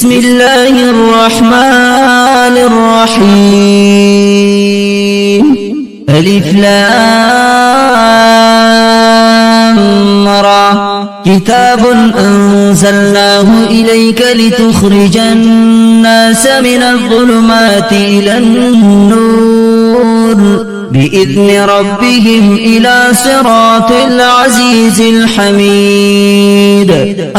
بسم الله الرحمن الرحيم. ألف لام را. كتاب أنزلناه إليك لتخرج الناس من الظلمات إلى النور بإذن ربهم إلى صراط العزيز الحميد.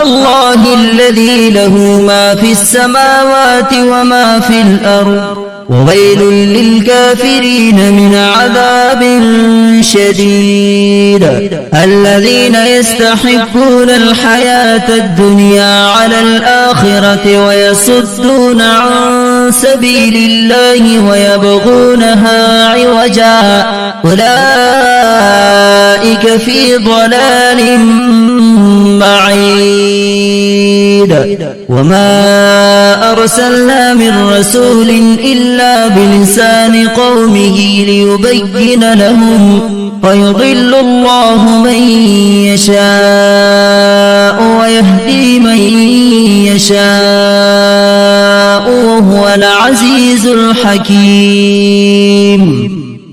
الله الذي له ما في السماوات وما في الأرض وويل للكافرين من عذاب شديد. الذين يستحبون الحياة الدنيا على الآخرة ويصدون عن سبيل الله ويبغونها عوجا أولئك في ضلال بعيد. وما أرسلنا من رسول إلا بلسان قومه ليبين لهم فيضل الله من يشاء ويهدي من يشاء وهو العزيز الحكيم.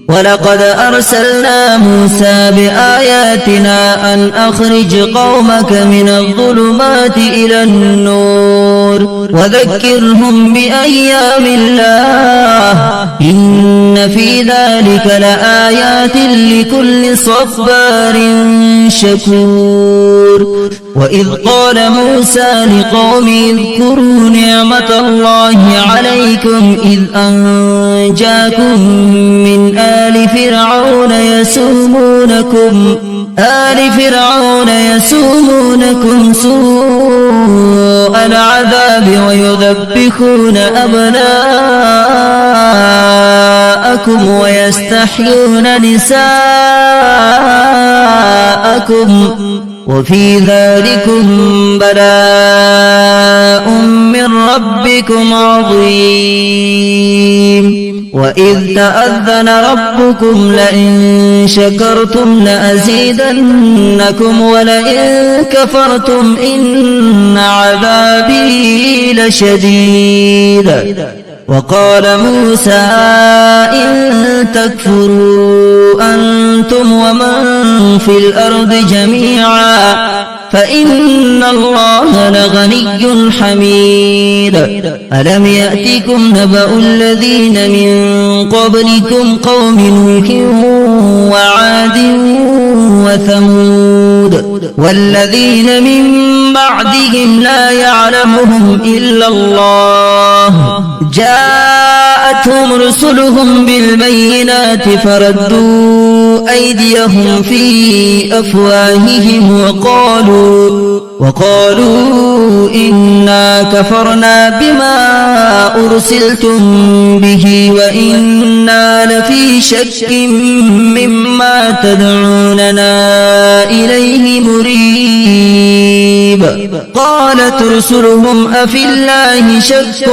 ولقد أرسلنا موسى بآياتنا أن أخرج قومك من الظلمات إلى النور وذكرهم بأيام الله إن في ذلك لآيات لكل صبار شكور. وإذ قال موسى لقومه اذكروا نعمة الله عليكم إذ أنجاكم من آل فرعون يسومونكم سوء العذاب ويذبحون أبناءكم ويستحيون نساءكم وفي ذلكم بلاء من ربكم عظيم. وإذ تأذن ربكم لئن شكرتم لأزيدنكم ولئن كفرتم إن عذابي لشديد. وقال موسى إن تكفروا أنتم ومن في الأرض جميعا فإن الله لغني حميد. ألم يأتكم نبأ الذين من قبلكم قوم نوح وعاد وثمود والذين من بعدهم لا يعلمهم إلا الله جاءتهم رسلهم بالبينات فردوا أيديهم في أفواههم وقالوا إنا كفرنا بما أرسلتم به وإنا لفي شك مما تدعوننا إليه مريب. قالت رسلهم أفي الله شك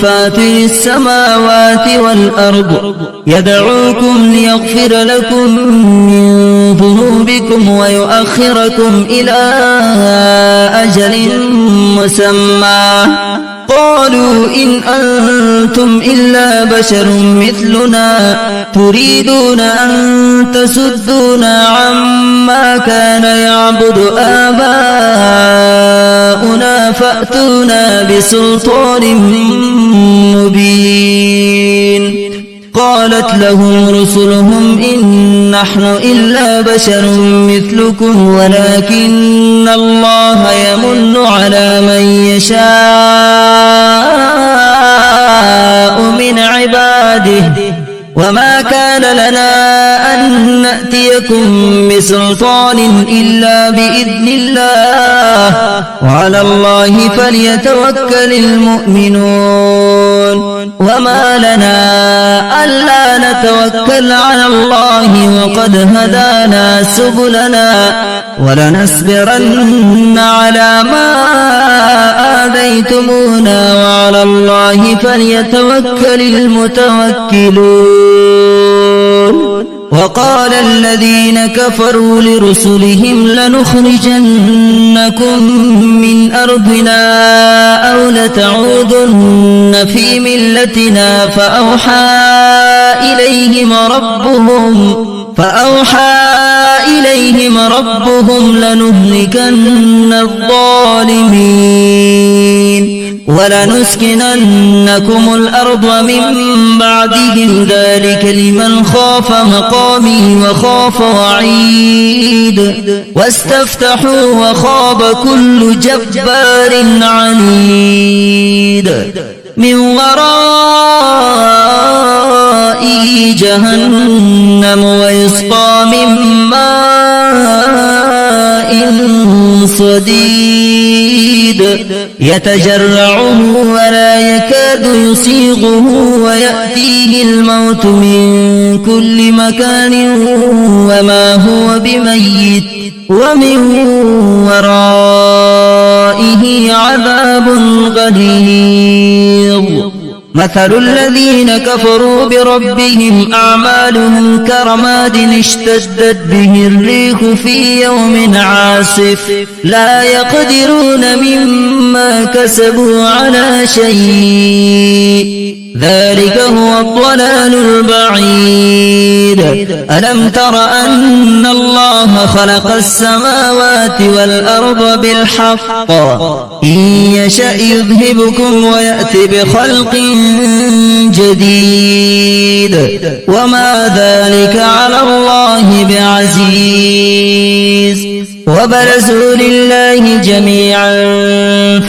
فاتر السماوات والأرض يدعوكم ليغفر لكم من ذنوبكم ويؤخركم إلى أجل مسمى قالوا إن أنتم إلا بشر مثلنا تريدون أن تسدونا عما كان يعبد آباؤنا فأتونا بسلطان مبين. قالت لهم رسلهم إن نحن إلا بشر مثلكم ولكن الله يمن على من يشاء من عباده وما كان لنا أن نأتيكم بسلطان إلا بإذن الله وعلى الله فليتوكل المؤمنون. وما لنا ألا نتوكل على الله وقد هدانا سبلنا ولنصبرن على ما آذيتمونا وعلى الله فليتوكل المتوكلون. وقال الذين كفروا لرسلهم لنخرجنكم من أرضنا أو لتعودن في ملتنا فأوحى إليهم ربهم لنهلكن الظالمين ولنسكننكم الأرض من بعدهم ذلك لمن خاف مقامي وخاف وعيد واستفتحوا وخاب كل جبار عنيد من ورائه جهنم ويسقى من ماء صديد يتجرعه ولا يكاد يسيغه ويأتيه الموت من كل مكان وما هو بميت ومن ورائه عذاب غليظ مثل الذين كفروا بربهم أعمالهم كرماد اشتدت به الريح في يوم عاصف لا يقدرون مما كسبوا على شيء ذلك هو الضلال البعيد ألم تر أن الله خلق السماوات والأرض بالحق إن يشأ يذهبكم ويأتي بخلق جديد وما ذلك على الله بعزيز وبرزوا لله جميعا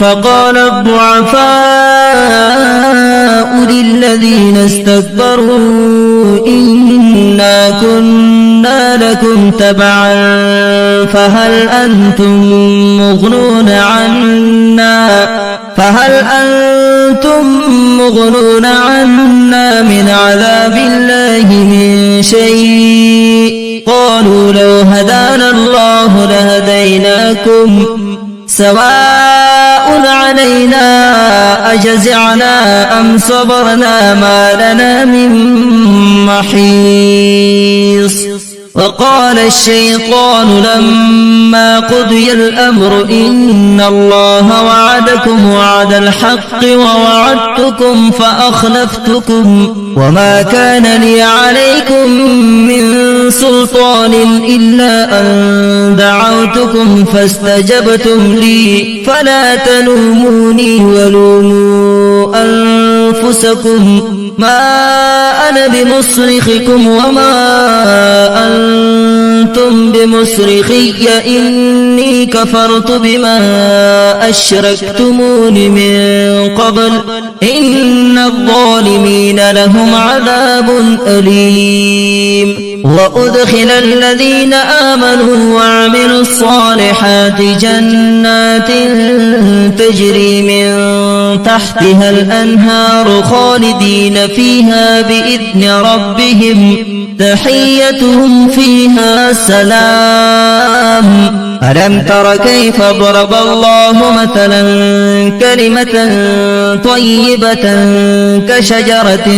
فقال الضعفاء للذين استكبروا إنا كنا لكم تبعا فهل أنتم مغنون عنا من عذاب الله من شيء قالوا لو هدانا الله لهديناكم سواء علينا أجزعنا أم صبرنا ما لنا من محيص وقال الشيطان لما قضي الأمر إن الله وعدكم وعد الحق ووعدتكم فأخلفتكم وما كان لي عليكم من سلطان إلا أن دعوتكم فاستجبتم لي فلا تلوموني ولوموا أنفسكم ما أنا بمصرخكم وما أنتم بمصرخي إني كفرت بما أشركتمون من قبل إن الظالمين لهم عذاب أليم وأدخل الذين آمنوا وعملوا الصالحات جنات تجري من تحتها الأنهار خالدين فيها بإذن ربهم تحيتهم فيها سلام ألم تر كيف ضرب الله مثلا كلمة طيبة كشجرة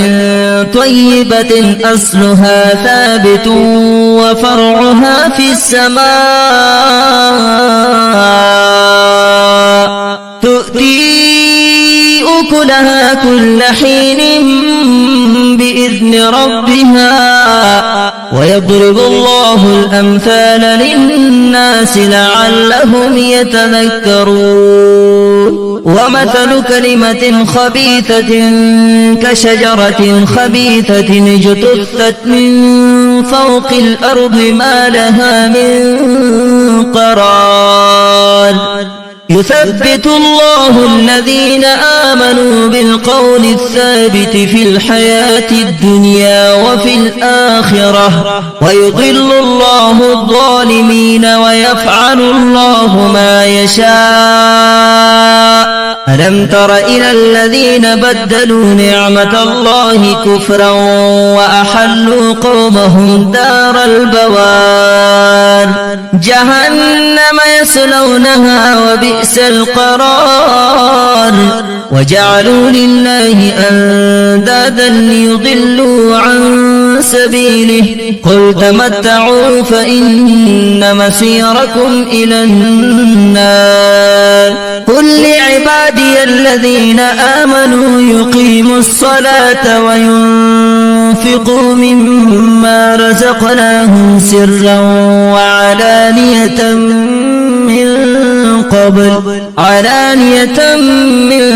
طيبة أصلها ثابت وفرعها في السماء تؤتي أكلها كل حين بإذن ربها ويضرب الله الأمثال للناس لعلهم يتذكرون ومثل كلمة خبيثة كشجرة خبيثة اجتثت من فوق الأرض ما لها من قرار يثبت الله الذين آمنوا بالقول الثابت في الحياة الدنيا وفي الآخرة ويضل الله الظالمين ويفعل الله ما يشاء ألم تر إلى الذين بدلوا نعمة الله كفرا وأحلوا قومهم دار البوار جهنم يصلونها وبئس القرار وجعلوا لله أندادا ليضلوا عن سبيله قل تمتعوا فإن مسيركم إلى النار قل لعبادي الذين آمنوا يقيموا الصلاة وينفقوا مما رزقناهم سرا وعلانية من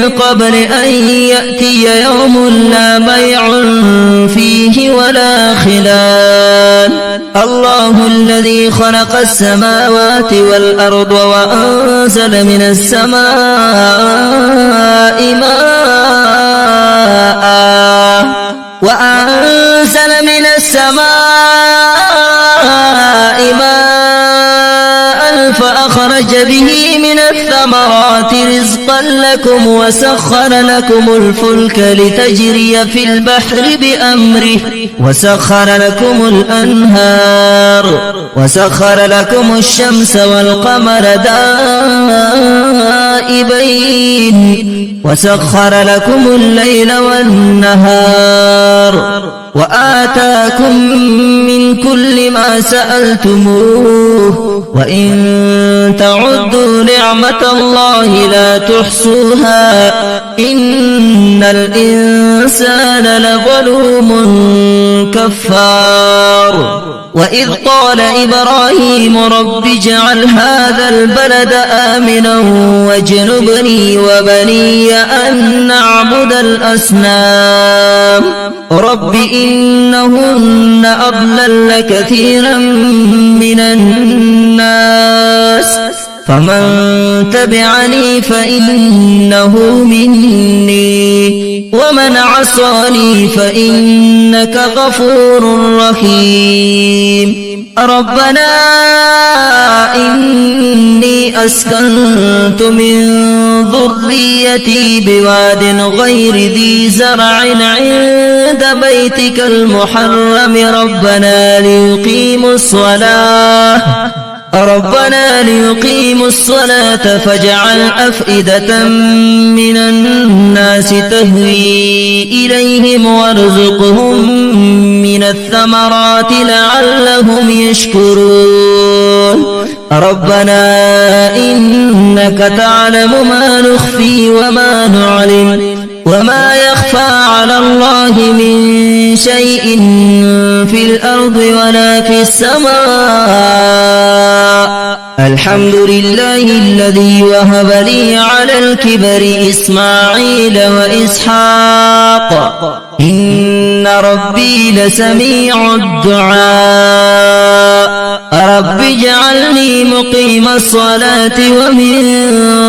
قبل أن يأتي يوم لا بيع فيه ولا خلال الله الذي خلق السماوات والأرض وأنزل من السماء ماء فأخرج به من الثمرات رزقا لكم وسخر لكم الفلك لتجري في البحر بأمره وسخر لكم الأنهار وسخر لكم الشمس والقمر دائبين وسخر لكم الليل والنهار وآتاكم من كل ما سألتموه وإن تعدوا نعمة الله لا تحصوها إن الإنسان لظلوم كفار وإذ قال إبراهيم رب اجعل هذا البلد آمنا واجنبني وبني أن نعبد الأصنام رب إنهن أضللن كثيرا من الناس فمن تبعني فإنه مني ومن عصاني فإنك غفور رحيم ربنا إني أسكنت من ذريتي بواد غير ذي زرع عند بيتك المحرم ربنا ليقيموا الصلاة فاجعل أفئدة من الناس تهوي إليهم وارزقهم من الثمرات لعلهم يشكرون ربنا إنك تعلم ما نخفي وما نعلن وما يخفى على الله من شيء في الأرض ولا في السماء الحمد لله الذي وهب لي على الكبر إسماعيل وإسحاق إن ربي لسميع الدعاء رب اجعلني مقيم الصلاة ومن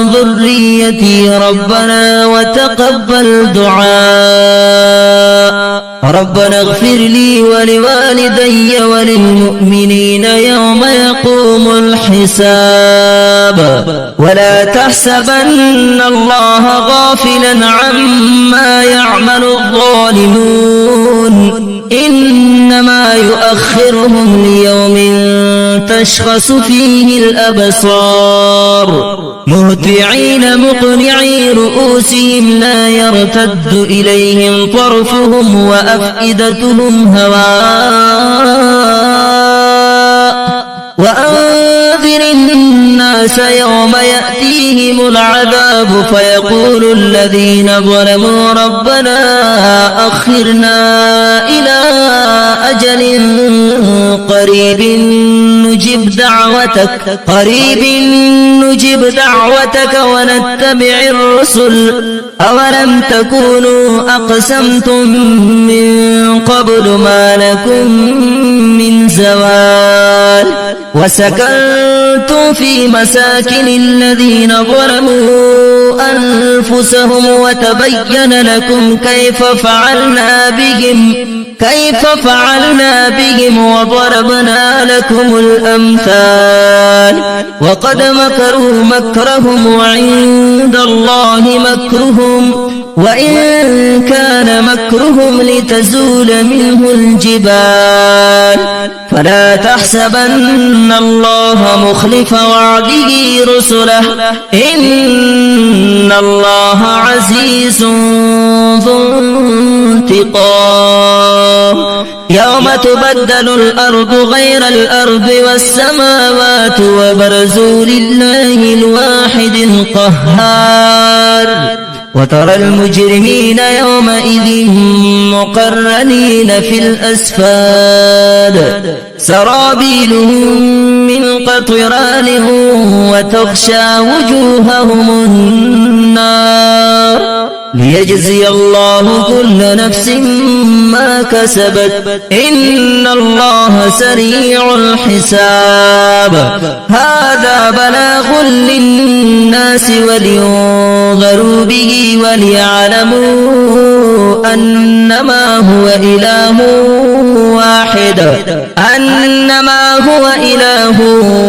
ذريتي ربنا وتقبل دعاء ربنا اغفر لي ولوالدي وللمؤمنين يوم يقوم الحساب ولا تحسبن الله غافلا عما يعمل الظالمون إنما يؤخرهم ليوم تشخص فيه الأبصار مهطعين مقنعي رؤوسهم لا يرتد إليهم طرفهم وأفئدتهم هواء وأنذر الناس يوم يأتيهم العذاب فيقول الذين ظلموا ربنا أخرنا إلى أجل قريب نجب دعوتك ونتبع الرسل أولم تكونوا أقسمتم من قبل ما لكم من زوال وسكنتم في مساكن الذين ظلموا أنفسهم وتبين لكم كيف فعلنا بهم وضربنا لكم الأمثال وقد مكروا مكرهم وعند الله مكرهم وإن كان مكرهم لتزول منه الجبال فلا تحسبن الله مخلف وعده رسله إن الله عزيز ذو انتقام يوم تبدل الأرض غير الأرض والسماوات وبرزوا لله الواحد القهار وترى المجرمين يومئذ مقرنين في الأسفاد سرابيلهم من قطران وتغشى وجوههم النار ليجزي الله كل نفس ما كسبت إن الله سريع الحساب هذا بلاغ للناس ولينذروا به وليعلموا أنما هو إله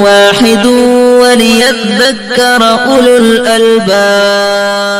واحد وليذكر أولو الألباب.